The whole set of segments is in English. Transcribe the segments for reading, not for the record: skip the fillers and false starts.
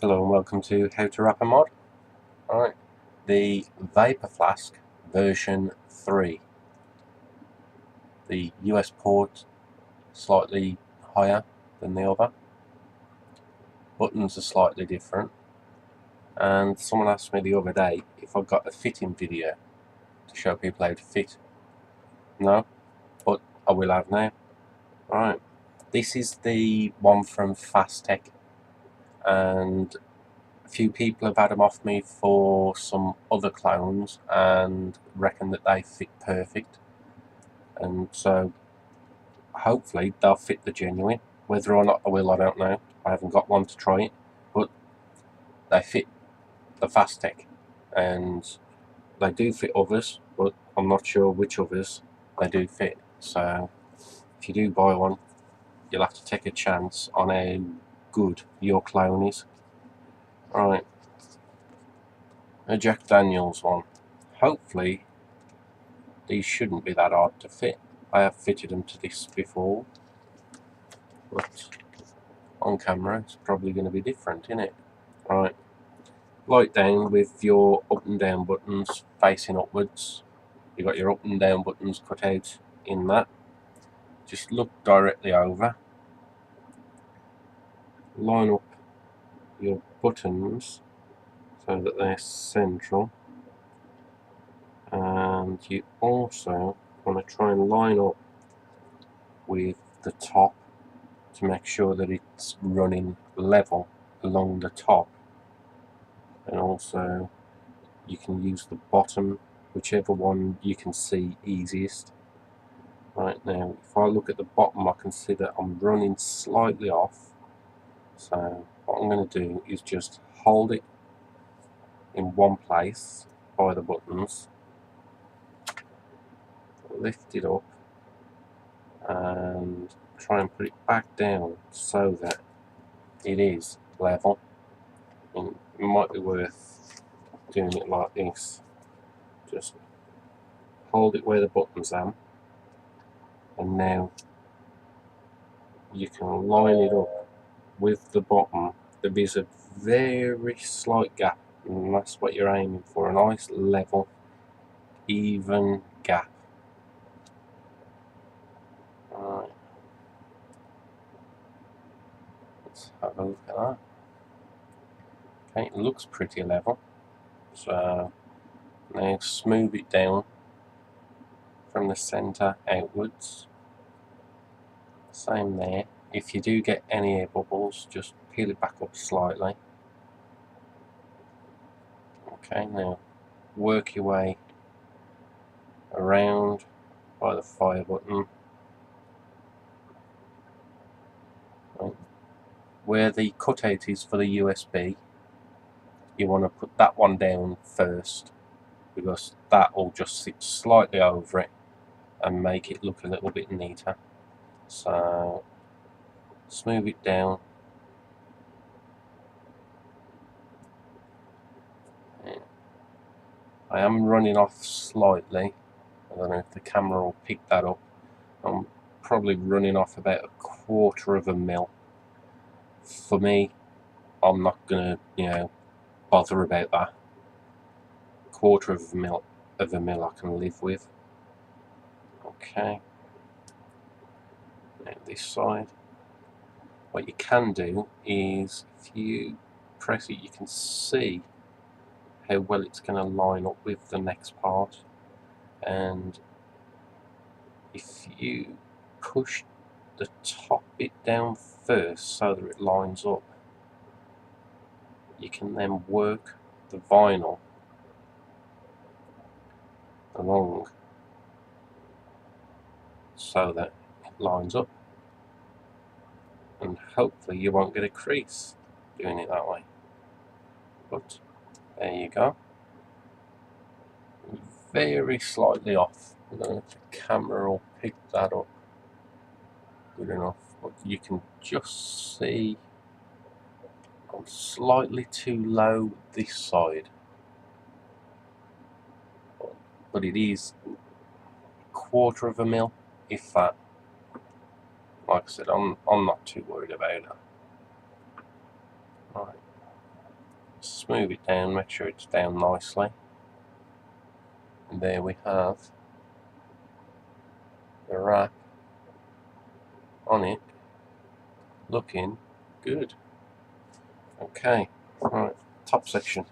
Hello and welcome to How to rapAmod. Alright, the Vapor Flask version 3. The US port slightly higher than the other. Buttons are slightly different. And someone asked me the other day if I got a fitting video to show people how to fit. No, but I will have now. Alright, this is the one from Fast, and a few people have had them off me for some other clones and reckon that they fit perfect, and so hopefully they'll fit the genuine. Whether or not I will, I don't know. I haven't got one to try it, but they fit the Fast, and they do fit others, but I'm not sure which others they do fit. So if you do buy one, you'll have to take a chance on how good your clone is. Right, a Jack Daniels one. Hopefully these shouldn't be that hard to fit. I have fitted them to this before, but on camera it's probably going to be different, isn't it? Right, light down with your up and down buttons facing upwards. You've got your up and down buttons cut out in that. Just look directly over. Line up your buttons so that they're central. And you also want to try and line up with the top to make sure that it's running level along the top. And also you can use the bottom, whichever one you can see easiest. Right, now if I look at the bottom, I can see that I'm running slightly off, so what I'm going to do is just hold it in one place by the buttons, lift it up and try and put it back down so that it is level. And it might be worth doing it like this. Just hold it where the buttons are, and now you can line it up with the bottom. There is a very slight gap, and that's what you're aiming for, a nice level, even gap. Right, let's have a look at that. Okay, it looks pretty level. So now smooth it down from the centre outwards. Same there. If you do get any air bubbles, just peel it back up slightly. Okay, now work your way around by the fire button. Right. Where the cutout is for the USB, you want to put that one down first, because that will just sit slightly over it and make it look a little bit neater. So smooth it down. I am running off slightly. I don't know if the camera will pick that up. I'm probably running off about 1/4 of a mil. For me, I'm not gonna, bother about that. 1/4 of a mil I can live with. Okay. Now this side. What you can do is, if you press it, you can see how well it's going to line up with the next part. And if you push the top bit down first so that it lines up, you can then work the vinyl along so that it lines up, and hopefully you won't get a crease doing it that way. But there you go. Very slightly off. I don't know if the camera will pick that up good enough, but you can just see I'm slightly too low this side, but it is 1/4 of a mil, if that. Like I said, I'm not too worried about it. Right. smooth it down, make sure it's down nicely, and there we have the wrap on it looking good. Okay, right, top section.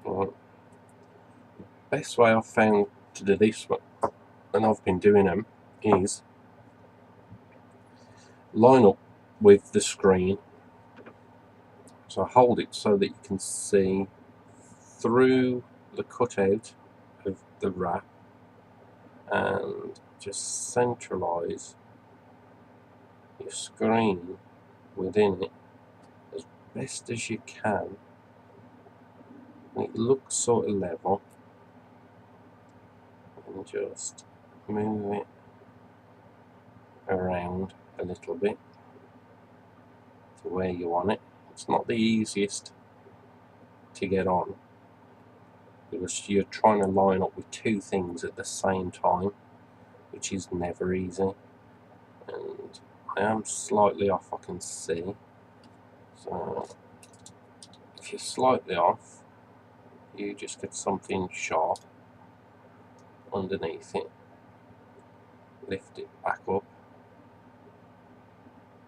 Right. Best way I've found to do this, and I've been doing them, is line up with the screen. So hold it so that you can see through the cutout of the wrap, and just centralize your screen within it as best as you can. And it looks sort of level, and just move it around a little bit to where you want it. It's not the easiest to get on because you're trying to line up with two things at the same time, which is never easy. And I am slightly off, I can see. So if you're slightly off, you just get something sharp underneath it, lift it back up.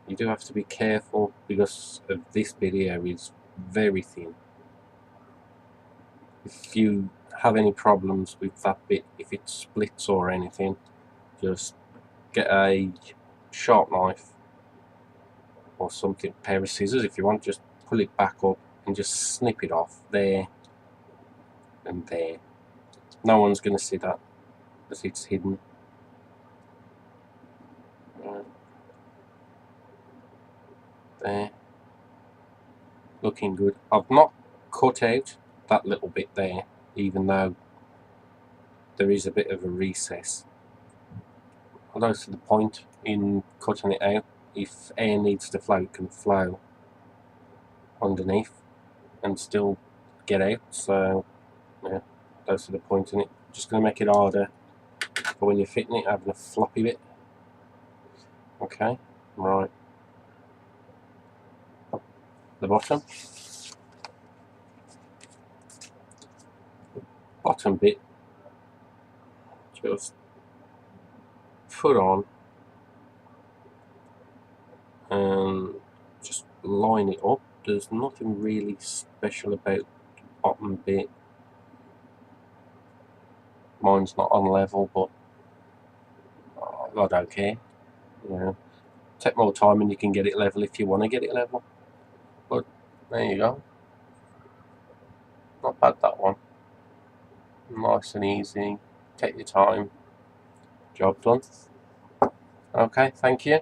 You do have to be careful because of this video is very thin. If you have any problems with that bit, if it splits or anything, just get a sharp knife or something, pair of scissors if you want, just pull it back up and just snip it off there and there. No one's going to see that because it's hidden. There, looking good. I've not cut out that little bit there, even though there is a bit of a recess. Although to the point in cutting it out, if air needs to flow, it can flow underneath and still get out. So yeah, that's the point in it. Just going to make it harder for when you're fitting it, having a floppy bit. Okay, right. The bottom bit, just put on and just line it up. There's nothing really special about the bottom bit. Mine's not on level, but I don't care. You know, take more time and you can get it level if you want to get it level. But there you go. Not bad, that one. Nice and easy. Take your time. Job done. Okay, thank you.